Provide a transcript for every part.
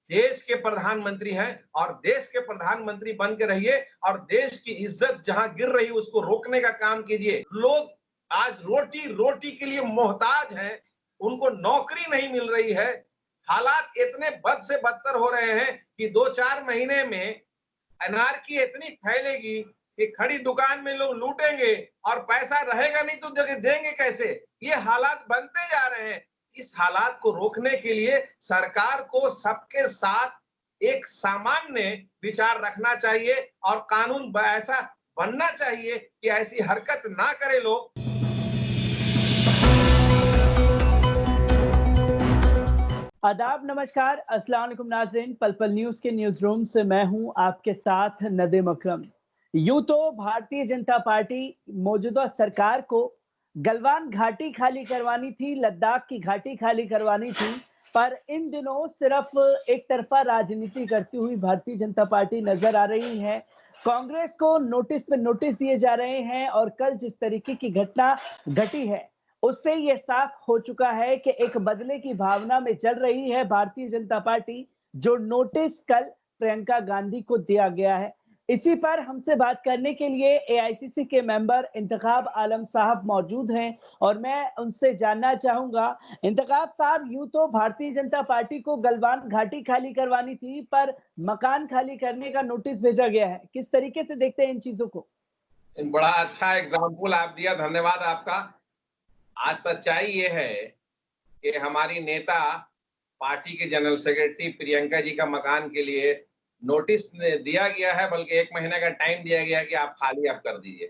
देश के प्रधानमंत्री हैं और देश के प्रधानमंत्री बन के रहिए और देश की इज्जत जहां गिर रही उसको रोकने का काम कीजिए। लोग आज रोटी रोटी के लिए मोहताज हैं, उनको नौकरी नहीं मिल रही है। हालात इतने बद से बदतर हो रहे हैं कि 2-4 महीने में अनारकी इतनी फैलेगी कि खड़ी दुकान में लोग लूटेंगे और पैसा रहेगा नहीं तो जगह देंगे कैसे? ये हालात बनते जा रहे हैं। इस हालात को रोकने के लिए सरकार को सबके साथ एक सामान्य विचार रखना चाहिए और कानून ऐसा बनना चाहिए कि ऐसी हरकत ना करे लोग। आदाब, नमस्कार, अस्सलाम वालेकुम नाज़रीन। पल पल न्यूज़ के न्यूज़ रूम से मैं हूं आपके साथ नदीम अकरम। यूं तो भारतीय जनता पार्टी मौजूदा सरकार को गलवान घाटी खाली करवानी थी, लद्दाख की घाटी खाली करवानी थी, पर इन दिनों सिर्फ एक तरफा राजनीति करती हुई भारतीय जनता पार्टी नजर आ रही है। कांग्रेस को नोटिस पे नोटिस दिए जा रहे हैं और कल जिस तरीके की घटना घटी है उससे ये साफ हो चुका है कि एक बदले की भावना में चल रही है भारतीय जनता पार्टी, जो नोटिस कल प्रियंका गांधी को दिया गया है। इसी पर हमसे बात करने के लिए एआईसीसी के मेंबर इंतखाब आलम साहब मौजूद हैं और मैं उनसे जानना चाहूंगा। इंतखाब साहब, यूं तो भारतीय जनता पार्टी को गलवान घाटी खाली करवानी थी, पर मकान खाली करने का नोटिस भेजा गया है। किस तरीके से देखते हैं इन चीजों को? बड़ा अच्छा एग्जाम्पल आप दिया, धन्यवाद आपका। आज सच्चाई ये है कि हमारी नेता पार्टी के जनरल सेक्रेटरी प्रियंका जी का मकान के लिए नोटिस दिया गया है, बल्कि 1 महीने का टाइम दिया गया है कि आप खाली आप कर दीजिए।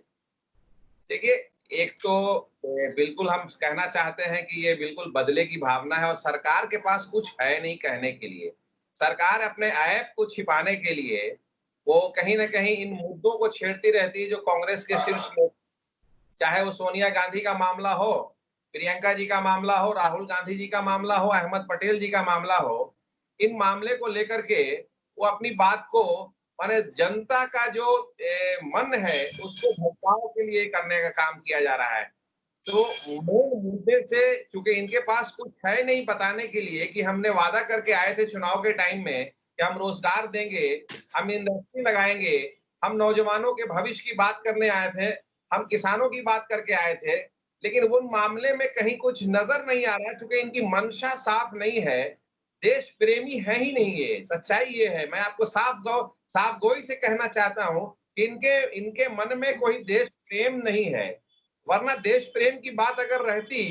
देखिए, एक तो बिल्कुल हम कहना चाहते हैं कि ये बिल्कुल बदले की भावना है और सरकार के पास कुछ है नहीं कहने के लिए। सरकार अपने ऐप को छिपाने के लिए वो कहीं न कहीं इन मुद्दों को छेड़ती रहती है जो कांग्रेस के शीर्ष लोग, चाहे वो सोनिया गांधी का मामला हो, प्रियंका जी का मामला हो, राहुल गांधी जी का मामला हो, अहमद पटेल जी का मामला हो, इन मामले को लेकर के वो अपनी बात को माने जनता का जो मन है उसको भटकाव के लिए करने का काम किया जा रहा है। तो मूल मुद्दे से चूंकि इनके पास कुछ है नहीं बताने के लिए कि हमने वादा करके आए थे चुनाव के टाइम में कि हम रोजगार देंगे, हम इंडस्ट्री लगाएंगे, हम नौजवानों के भविष्य की बात करने आए थे, हम किसानों की बात करके आए थे, लेकिन वो मामले में कहीं कुछ नजर नहीं आ रहा है क्योंकि इनकी मंशा साफ नहीं है। देश प्रेमी है ही नहीं, ये सच्चाई ये है। मैं आपको साफ गोई से कहना चाहता हूं कि इनके इनके मन में कोई देश प्रेम नहीं है, वरना देश प्रेम की बात अगर रहती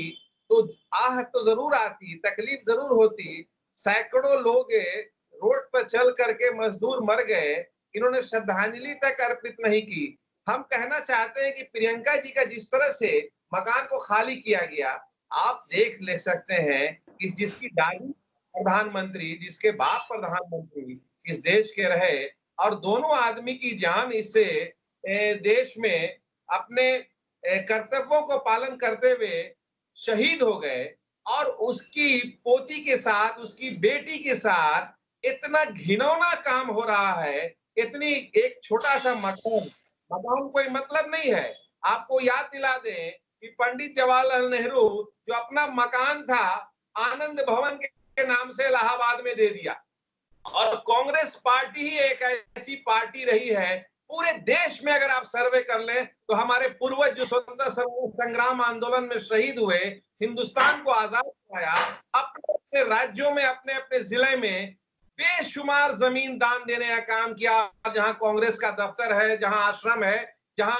तो आह तो जरूर आती, तकलीफ जरूर होती। सैकड़ों लोग रोड पर चल करके मजदूर मर गए, इन्होंने श्रद्धांजलि तक अर्पित नहीं की। हम कहना चाहते हैं कि प्रियंका जी का जिस तरह से मकान को खाली किया गया, आप देख ले सकते हैं कि जिसकी दादी प्रधानमंत्री, जिसके बाप प्रधानमंत्री इस देश के रहे और दोनों आदमी की जान इससे देश में अपने कर्तव्यों को पालन करते हुए शहीद हो गए और उसकी पोती के साथ, उसकी बेटी के साथ इतना घिनौना काम हो रहा है। इतनी एक छोटा सा मकान कोई मतलब नहीं है। आपको याद दिला दें कि पंडित जवाहरलाल नेहरू जो अपना मकान था आनंद भवन के नाम से इलाहाबाद में दे दिया और कांग्रेस पार्टी ही एक ऐसी पार्टी रही है, पूरे देश में अगर आप सर्वे कर लें तो हमारे पूर्वज जो स्वतंत्रता संग्राम आंदोलन में शहीद हुए, हिंदुस्तान को आजाद कराया, अपने अपने राज्यों में, अपने अपने जिले में बेशुमार जमीन दान देने का काम किया। जहां कांग्रेस का दफ्तर है, जहां आश्रम है, जहां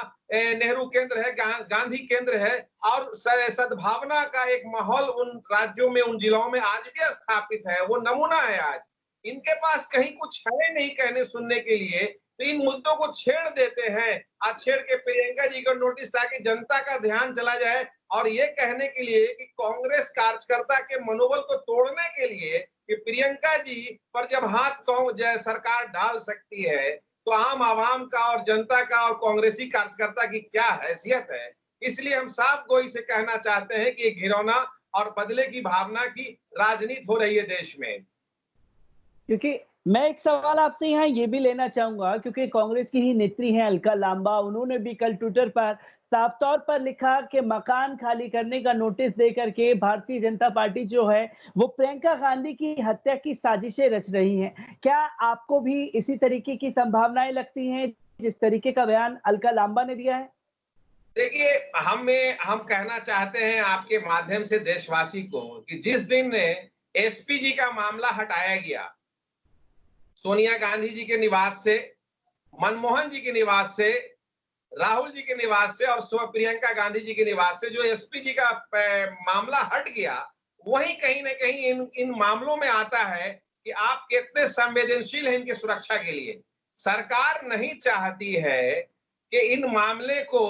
नेहरू केंद्र है, गांधी केंद्र है और सद्भावना का एक माहौल उन राज्यों में, उन जिलों में आज भी स्थापित है। वो नमूना है आज। इनके पास कहीं कुछ है नहीं कहने सुनने के लिए, तो इन मुद्दों को छेड़ देते हैं। आज छेड़ के प्रियंका जी को नोटिस ताकि जनता का ध्यान चला जाए और ये कहने के लिए कि कांग्रेस कार्यकर्ता के मनोबल को तोड़ने के लिए कि प्रियंका जी पर जब हाथ सरकार डाल सकती है तो आम आवाम का और जनता का और कांग्रेसी कार्यकर्ता की क्या हैसियत है। इसलिए हम साफ गोई से कहना चाहते हैं कि घिनौना और बदले की भावना की राजनीति हो रही है देश में। क्योंकि मैं एक सवाल आपसे यहाँ ये भी लेना चाहूंगा, क्योंकि कांग्रेस की ही नेत्री हैं अलका लांबा, उन्होंने भी कल ट्विटर पर साफ तौर पर लिखा कि मकान खाली करने का नोटिस देकर के भारतीय जनता पार्टी जो है वो प्रियंका गांधी की हत्या की साजिशें रच रही हैं। क्या आपको भी इसी तरीके की संभावनाएं लगती हैं जिस तरीके का बयान अलका लांबा ने दिया है? देखिए, हम कहना चाहते हैं आपके माध्यम से देशवासी को कि जिस दिन एसपीजी का मामला हटाया गया, सोनिया गांधी जी के निवास से, मनमोहन जी के निवास से, राहुल जी के निवास से और प्रियंका गांधी जी के निवास से जो एसपीजी का मामला हट गया, वही कहीं ना कहीं इन मामलों में आता है कि आप कितने संवेदनशील हैं इनकी सुरक्षा के लिए। सरकार नहीं चाहती है कि इन मामले को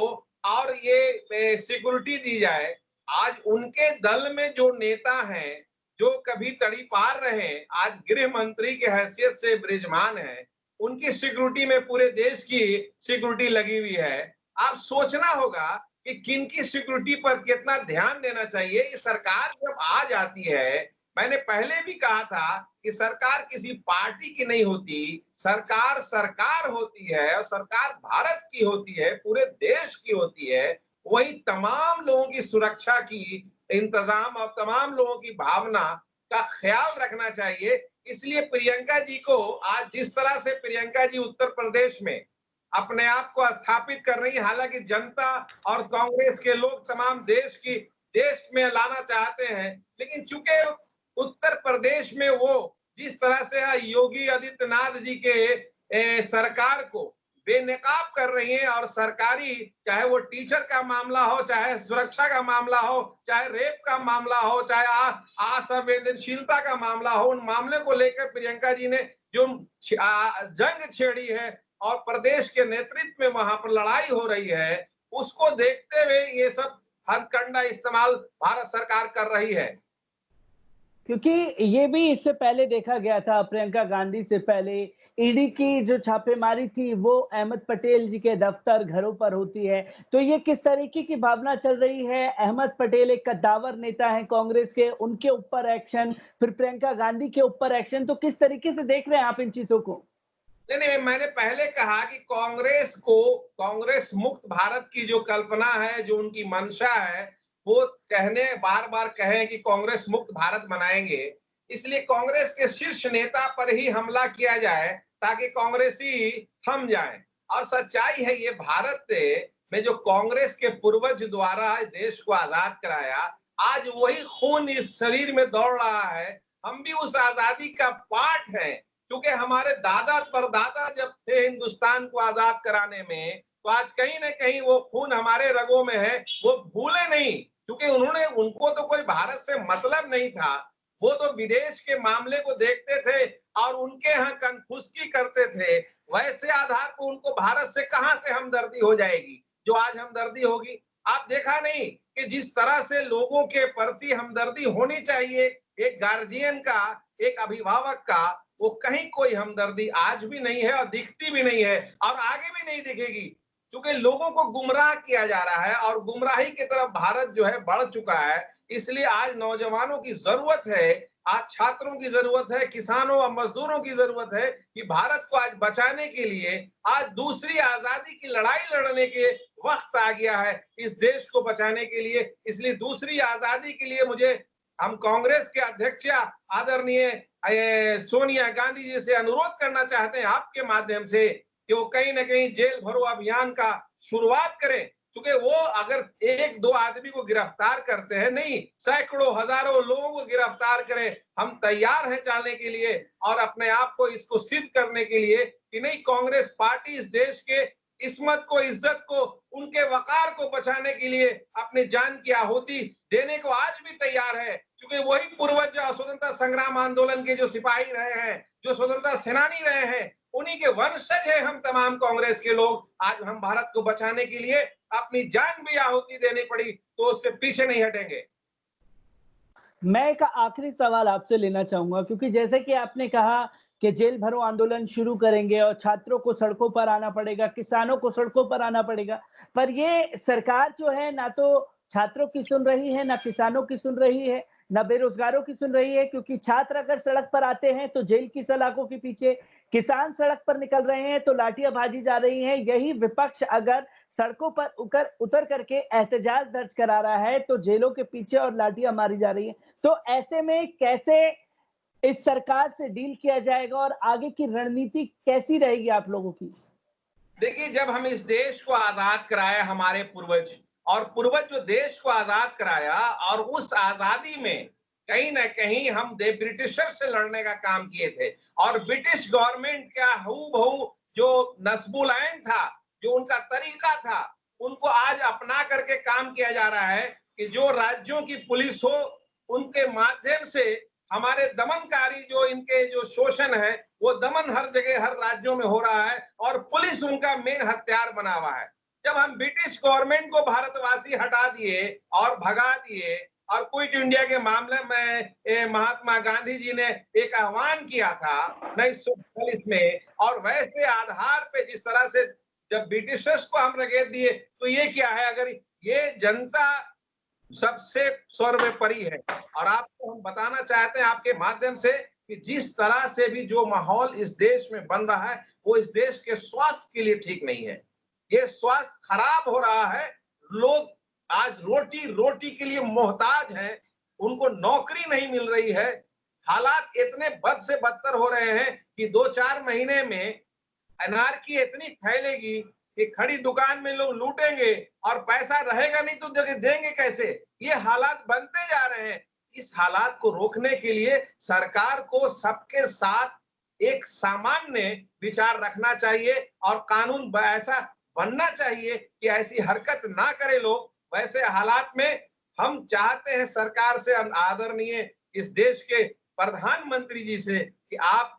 और ये सिक्योरिटी दी जाए। आज उनके दल में जो नेता हैं, जो कभी तड़ीपार रहे, आज गृह मंत्री के हैसियत से विराजमान है, उनकी सिक्योरिटी में पूरे देश की सिक्योरिटी लगी हुई है। आप सोचना होगा कि किनकी सिक्योरिटी पर कितना ध्यान देना चाहिए। ये सरकार जब आ जाती है, मैंने पहले भी कहा था कि सरकार किसी पार्टी की नहीं होती, सरकार सरकार होती है और सरकार भारत की होती है, पूरे देश की होती है। वही तमाम लोगों की सुरक्षा की इंतजाम और तमाम लोगों की भावना का ख्याल रखना चाहिए। इसलिए प्रियंका जी को आज जिस तरह से प्रियंका जी उत्तर प्रदेश में अपने आप को स्थापित कर रही है, हालांकि जनता और कांग्रेस के लोग तमाम देश में लाना चाहते हैं, लेकिन चूंकि उत्तर प्रदेश में वो जिस तरह से योगी आदित्यनाथ जी के सरकार को बेनकाब कर रही है और सरकारी, चाहे वो टीचर का मामला हो, चाहे सुरक्षा का मामला हो, चाहे रेप का मामला हो, चाहे असंवेदनशीलता का मामला हो, उन मामले को लेकर प्रियंका जी ने जो जंग छेड़ी है और प्रदेश के नेतृत्व में वहां पर लड़ाई हो रही है, उसको देखते हुए ये सब हथकंडा इस्तेमाल भारत सरकार कर रही है। क्योंकि ये भी इससे पहले देखा गया था, प्रियंका गांधी से पहले ईडी की जो छापेमारी थी वो अहमद पटेल जी के दफ्तर, घरों पर होती है। तो ये किस तरीके की भावना चल रही है? अहमद पटेल एक कद्दावर नेता है कांग्रेस के, उनके ऊपर एक्शन, फिर प्रियंका गांधी के ऊपर एक्शन, तो किस तरीके से देख रहे हैं आप इन चीजों को? नहीं, मैंने पहले कहा कि कांग्रेस मुक्त भारत की जो कल्पना है, जो उनकी मंशा है, वो बार बार कहे कि कांग्रेस मुक्त भारत बनाएंगे, इसलिए कांग्रेस के शीर्ष नेता पर ही हमला किया जाए ताकि कांग्रेसी थम जाए। और सच्चाई है, ये भारत में जो कांग्रेस के पूर्वज द्वारा देश को आजाद कराया, आज वही खून इस शरीर में दौड़ रहा है। हम भी उस आजादी का पार्ट हैं, क्योंकि हमारे दादा परदादा जब थे हिंदुस्तान को आजाद कराने में, तो आज कहीं ना कहीं वो खून हमारे रगों में है, वो भूले नहीं। क्योंकि उनको तो कोई भारत से मतलब नहीं था, वो तो विदेश के मामले को देखते थे और उनके यहाँ कनफुसकी करते थे। वैसे आधार पर उनको भारत से कहां से हमदर्दी हो जाएगी जो आज हमदर्दी होगी? आप देखा नहीं कि जिस तरह से लोगों के प्रति हमदर्दी होनी चाहिए, एक गार्जियन का, एक अभिभावक का, वो कहीं कोई हमदर्दी आज भी नहीं है और दिखती भी नहीं है और आगे भी नहीं दिखेगी, क्योंकि लोगों को गुमराह किया जा रहा है और गुमराही की तरफ भारत जो है बढ़ चुका है। इसलिए आज नौजवानों की जरूरत है, आज छात्रों की जरूरत है, किसानों और मजदूरों की जरूरत है कि भारत को आज बचाने के लिए, आज दूसरी आजादी की लड़ाई लड़ने के वक्त आ गया है इस देश को बचाने के लिए। इसलिए दूसरी आजादी के लिए हम कांग्रेस के अध्यक्ष आदरणीय सोनिया गांधी जी से अनुरोध करना चाहते हैं आपके माध्यम से कि वो कहीं ना कहीं जेल भरो अभियान का शुरुआत करें, क्योंकि वो अगर एक दो आदमी को गिरफ्तार करते हैं, नहीं, सैकड़ों हजारों लोगों को गिरफ्तार करें। हम तैयार हैं चलने के लिए और अपने आप को इसको सिद्ध करने के लिए कि नहीं, कांग्रेस पार्टी इस देश के इस्मत को, इज्जत को, उनके वकार को बचाने के लिए अपनी जान की आहुति देने को आज भी तैयार है। क्योंकि वही पूर्वज स्वतंत्रता संग्राम आंदोलन के जो सिपाही रहे हैं, जो स्वतंत्रता सेनानी रहे हैं, उन्हीं के वंशज है हम तमाम कांग्रेस के लोग। आज हम भारत को बचाने के लिए अपनी जान भी आहुति देनी पड़ी तो उससे पीछे नहीं हटेंगे। मैं एक आखिरी सवाल आपसे लेना चाहूंगा, क्योंकि जैसे कि आपने कहा कि जेल भरो आंदोलन शुरू करेंगे और छात्रों को सड़कों पर आना पड़ेगा, किसानों को सड़कों पर आना पड़ेगा, पर ये सरकार जो है ना तो छात्रों की सुन रही है, ना किसानों की सुन रही है, ना बेरोजगारों की सुन रही है। क्योंकि छात्र अगर सड़क पर आते हैं तो जेल की सलाखों के पीछे, किसान सड़क पर निकल रहे हैं तो लाठियां भाजी जा रही हैं। यही विपक्ष अगर सड़कों पर उतर करके एहतजाज दर्ज करा रहा है, तो जेलों के पीछे और लाठियां मारी जा रही है। तो ऐसे में कैसे इस सरकार से डील किया जाएगा और आगे की रणनीति कैसी रहेगी आप लोगों की? देखिए, जब हम इस देश को आजाद कराया हमारे पूर्वज, और पूर्वज जो देश को आजाद कराया, और उस आजादी में कहीं ना कहीं हम ब्रिटिशर से लड़ने का काम किए थे, और ब्रिटिश गवर्नमेंट का हूबहू जो नस्बुल आइन था, जो उनका तरीका था, उनको आज अपना करके काम किया जा रहा है कि जो राज्यों की पुलिस हो, उनके माध्यम से हमारे दमनकारी जो इनके जो शोषण है, वो दमन हर जगह हर राज्यों में हो रहा है, और पुलिस उनका मेन हथियार बना हुआ है। जब हम ब्रिटिश गवर्नमेंट को भारतवासी हटा दिए और भगा दिए, और क्विट इंडिया के मामले में महात्मा गांधी जी ने एक आह्वान किया था 1940 में, और वैसे आधार पे जिस तरह से जब ब्रिटिशर्स को हम रगेद दिए, तो ये क्या है, अगर ये जनता सबसे सर्वोपरि है। और आपको हम बताना चाहते हैं आपके माध्यम से कि जिस तरह से भी जो माहौल इस देश में बन रहा है, वो इस देश के स्वास्थ्य के लिए ठीक नहीं है। ये स्वास्थ्य खराब हो रहा है। लोग आज रोटी रोटी के लिए मोहताज हैं, उनको नौकरी नहीं मिल रही है। हालात इतने बद से बदतर हो रहे हैं कि 2-4 महीने में अनारकी इतनी फैलेगी कि खड़ी दुकान में लोग लूटेंगे, और पैसा रहेगा नहीं तो जगह देंगे कैसे। ये हालात बनते जा रहे हैं। इस हालात को रोकने के लिए सरकार को सबके साथ एक सामान्य विचार रखना चाहिए, और कानून ऐसा बनना चाहिए कि ऐसी हरकत ना करे लोग। वैसे हालात में हम चाहते हैं सरकार से, आदरणीय इस देश के प्रधानमंत्री जी से, कि आप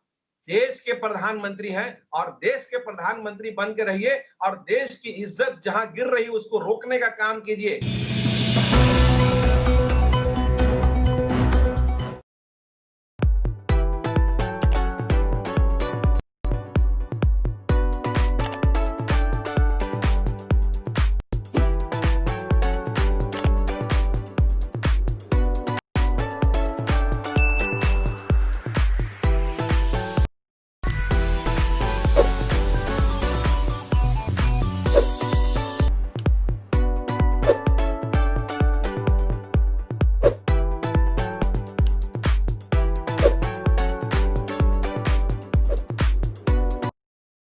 देश के प्रधानमंत्री हैं और देश के प्रधानमंत्री बन के रहिए, और देश की इज्जत जहां गिर रही है उसको रोकने का काम कीजिए।